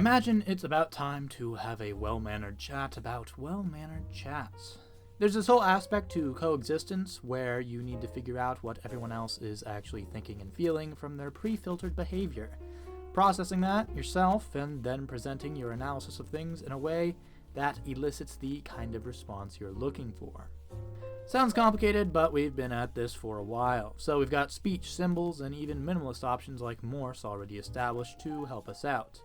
imagine it's about time to have a well-mannered chat about well-mannered chats. There's this whole aspect to coexistence where you need to figure out what everyone else is actually thinking and feeling from their pre-filtered behavior, processing that yourself, and then presenting your analysis of things in a way that elicits the kind of response you're looking for. Sounds complicated, but we've been at this for a while, so we've got speech, symbols, and even minimalist options like Morse already established to help us out.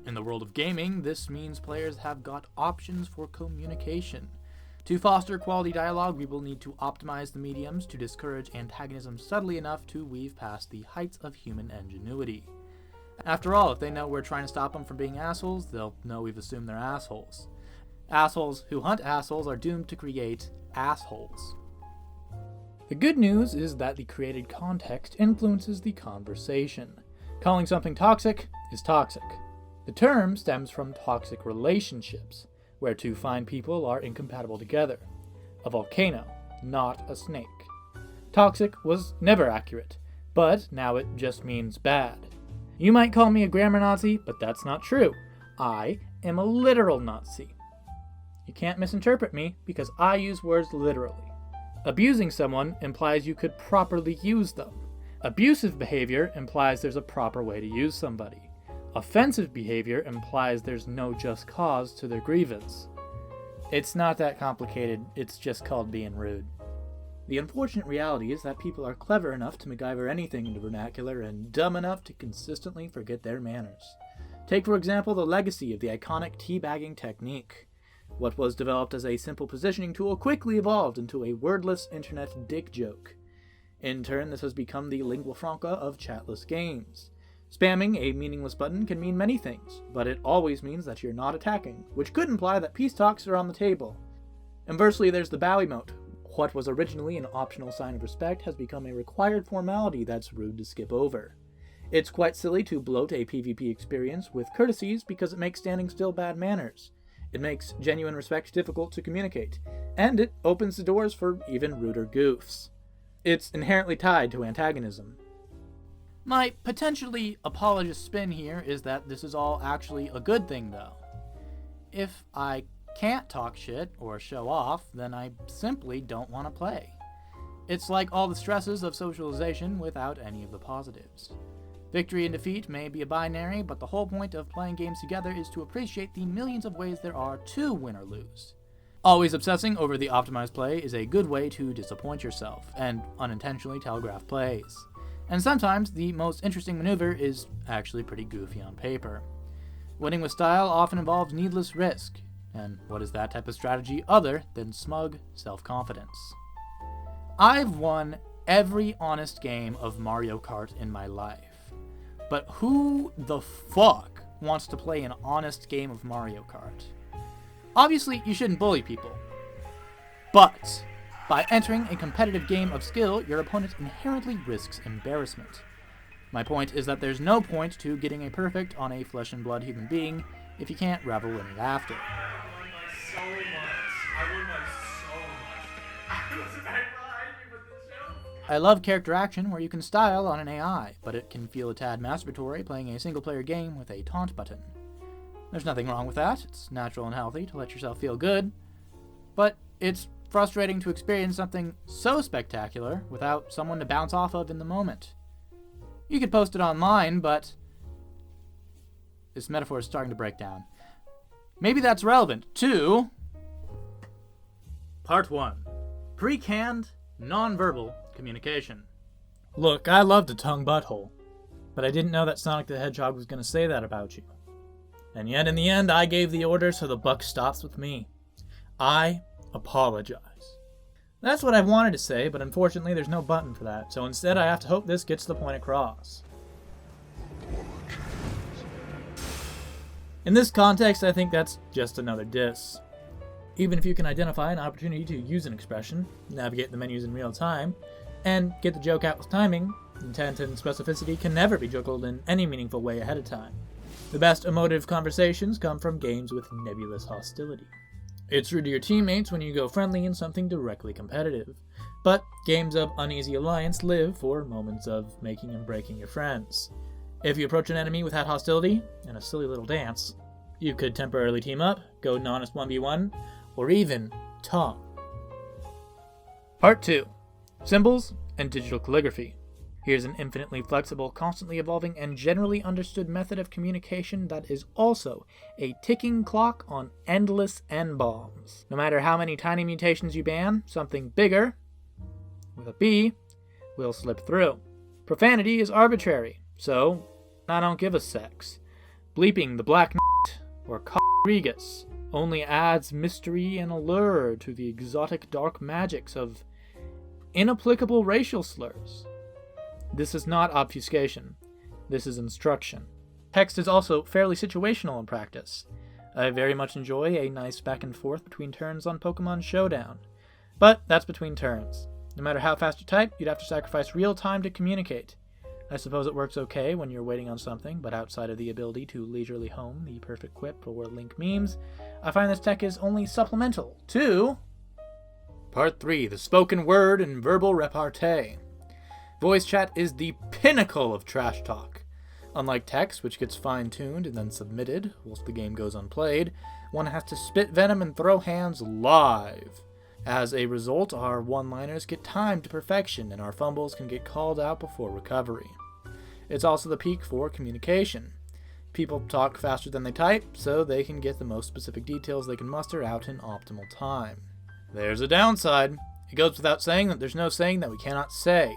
In the world of gaming, this means players have got options for communication. To foster quality dialogue, we will need to optimize the mediums to discourage antagonism subtly enough to weave past the heights of human ingenuity. After all, if they know we're trying to stop them from being assholes, they'll know we've assumed they're assholes. Assholes who hunt assholes are doomed to create assholes. The good news is that the created context influences the conversation. Calling something toxic is toxic. The term stems from toxic relationships, where two fine people are incompatible together. A volcano, not a snake. Toxic was never accurate, but now it just means bad. You might call me a grammar Nazi, but that's not true. I am a literal Nazi. You can't misinterpret me because I use words literally. Abusing someone implies you could properly use them. Abusive behavior implies there's a proper way to use somebody. Offensive behavior implies there's no just cause to their grievance. It's not that complicated, it's just called being rude. The unfortunate reality is that people are clever enough to MacGyver anything into vernacular and dumb enough to consistently forget their manners. Take, for example, the legacy of the iconic teabagging technique. What was developed as a simple positioning tool quickly evolved into a wordless internet dick joke. In turn, this has become the lingua franca of chatless games. Spamming a meaningless button can mean many things, but it always means that you're not attacking, which could imply that peace talks are on the table. Inversely, there's the bow emote. What was originally an optional sign of respect has become a required formality that's rude to skip over. It's quite silly to bloat a PvP experience with courtesies because it makes standing still bad manners. It makes genuine respect difficult to communicate, and it opens the doors for even ruder goofs. It's inherently tied to antagonism. My potentially apologist spin here is that this is all actually a good thing, though. If I can't talk shit or show off, then I simply don't want to play. It's like all the stresses of socialization without any of the positives. Victory and defeat may be a binary, but the whole point of playing games together is to appreciate the millions of ways there are to win or lose. Always obsessing over the optimized play is a good way to disappoint yourself and unintentionally telegraph plays. And sometimes the most interesting maneuver is actually pretty goofy on paper. Winning with style often involves needless risk, and what is that type of strategy other than smug self-confidence? I've won every honest game of Mario Kart in my life, but who the fuck wants to play an honest game of Mario Kart? Obviously, you shouldn't bully people, but by entering a competitive game of skill, your opponent inherently risks embarrassment. My point is that there's no point to getting a perfect on a flesh and blood human being if you can't revel in it after. I love character action where you can style on an AI, but it can feel a tad masturbatory playing a single-player game with a taunt button. There's nothing wrong with that. It's natural and healthy to let yourself feel good, but it's frustrating to experience something so spectacular without someone to bounce off of in the moment. You could post it online, but this metaphor is starting to break down. Maybe that's relevant to Part 1. Pre-canned, non-verbal communication. Look, I love to tongue butthole, but I didn't know that Sonic the Hedgehog was going to say that about you. And yet in the end, I gave the order, so the buck stops with me. I apologize. That's what I wanted to say, but unfortunately there's no button for that, so instead I have to hope this gets the point across. In this context, I think that's just another diss. Even if you can identify an opportunity to use an expression, navigate the menus in real time, and get the joke out with timing, intent and specificity can never be juggled in any meaningful way ahead of time. The best emotive conversations come from games with nebulous hostility. It's rude to your teammates when you go friendly in something directly competitive, but games of uneasy alliance live for moments of making and breaking your friends. If you approach an enemy without hostility and a silly little dance, you could temporarily team up, go an honest 1v1, or even talk. Part 2. Symbols and digital calligraphy. Here's an infinitely flexible, constantly evolving, and generally understood method of communication that is also a ticking clock on endless N-bombs. No matter how many tiny mutations you ban, something bigger, with a B, will slip through. Profanity is arbitrary, so I don't give a sex. Bleeping the black or Rodriguez only adds mystery and allure to the exotic dark magics of inapplicable racial slurs. This is not obfuscation. This is instruction. Text is also fairly situational in practice. I very much enjoy a nice back and forth between turns on Pokemon Showdown. But that's between turns. No matter how fast you type, you'd have to sacrifice real time to communicate. I suppose it works okay when you're waiting on something, but outside of the ability to leisurely hone the perfect quip or link memes, I find this tech is only supplemental to Part 3, the spoken word and verbal repartee. Voice chat is the pinnacle of trash talk. Unlike text, which gets fine-tuned and then submitted whilst the game goes unplayed, one has to spit venom and throw hands live. As a result, our one-liners get timed to perfection and our fumbles can get called out before recovery. It's also the peak for communication. People talk faster than they type, so they can get the most specific details they can muster out in optimal time. There's a downside. It goes without saying that there's no saying that we cannot say.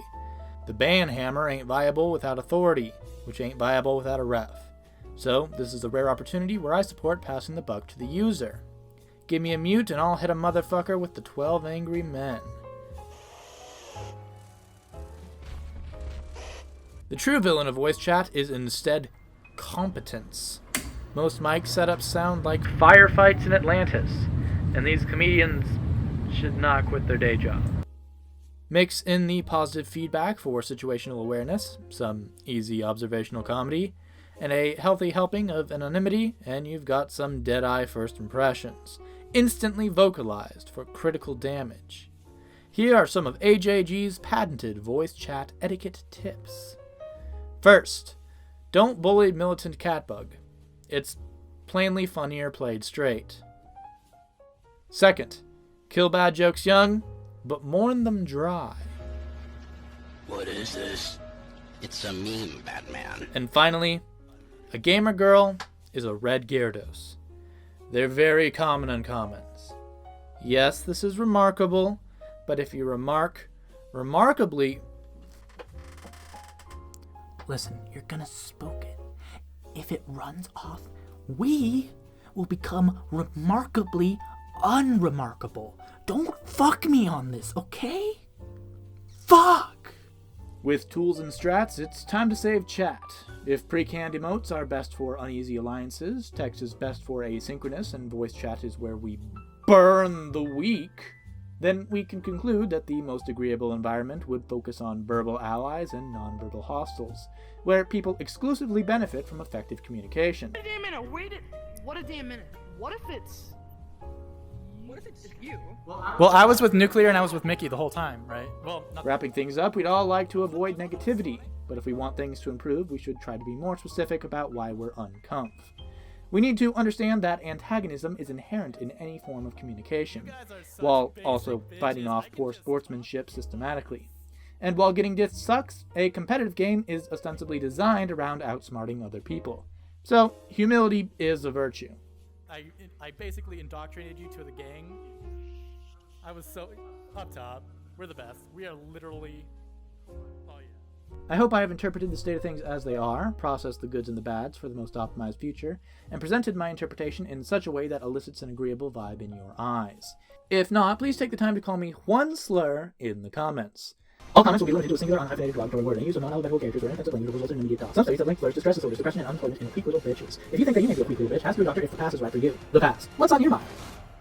The ban hammer ain't viable without authority, which ain't viable without a ref. So, this is a rare opportunity where I support passing the buck to the user. Give me a mute and I'll hit a motherfucker with the 12 angry men. The true villain of voice chat is instead competence. Most mic setups sound like firefights in Atlantis, and these comedians should not quit their day job. Mix in the positive feedback for situational awareness, some easy observational comedy, and a healthy helping of anonymity, and you've got some dead-eye first impressions, instantly vocalized for critical damage. Here are some of AJG's patented voice chat etiquette tips. First, don't bully militant catbug. It's plainly funnier played straight. Second, kill bad jokes young, but mourn them dry. What is this? It's a meme, Batman. And finally, a gamer girl is a red Gyarados. They're very common uncommons. Yes, this is remarkable, but if you remark remarkably... Listen, you're gonna spook it. If it runs off, we will become remarkably unremarkable. Don't fuck me on this, okay? Fuck! With tools and strats, it's time to save chat. If pre-canned emotes are best for uneasy alliances, text is best for asynchronous, and voice chat is where we burn the weak, then we can conclude that the most agreeable environment would focus on verbal allies and non-verbal hostiles, where people exclusively benefit from effective communication. Wait a damn minute, what a damn minute. What if it's you? Well, I was with Nuclear and I was with Mickey the whole time, right? Well, wrapping things up, we'd all like to avoid negativity, but if we want things to improve, we should try to be more specific about why we're uncomf. We need to understand that antagonism is inherent in any form of communication, while also fighting off poor sportsmanship systematically. And while getting dissed sucks, a competitive game is ostensibly designed around outsmarting other people. So, humility is a virtue. I basically indoctrinated you to the gang. I was so up top. We're the best. We are literally... Oh yeah. I hope I have interpreted the state of things as they are, processed the goods and the bads for the most optimized future, and presented my interpretation in such a way that elicits an agreeable vibe in your eyes. If not, please take the time to call me one slur in the comments. All comments will be limited to a singular unhyphenated derogatory word, and use of non-alphabetical characters or offensive language will result in immediate death. Some studies have linked slurs to stress disorders, depression, and unemployment in weak little bitches. If you think that you may be a weak little bitch, ask your doctor if the pass is right for you. The pass. What's on your mind?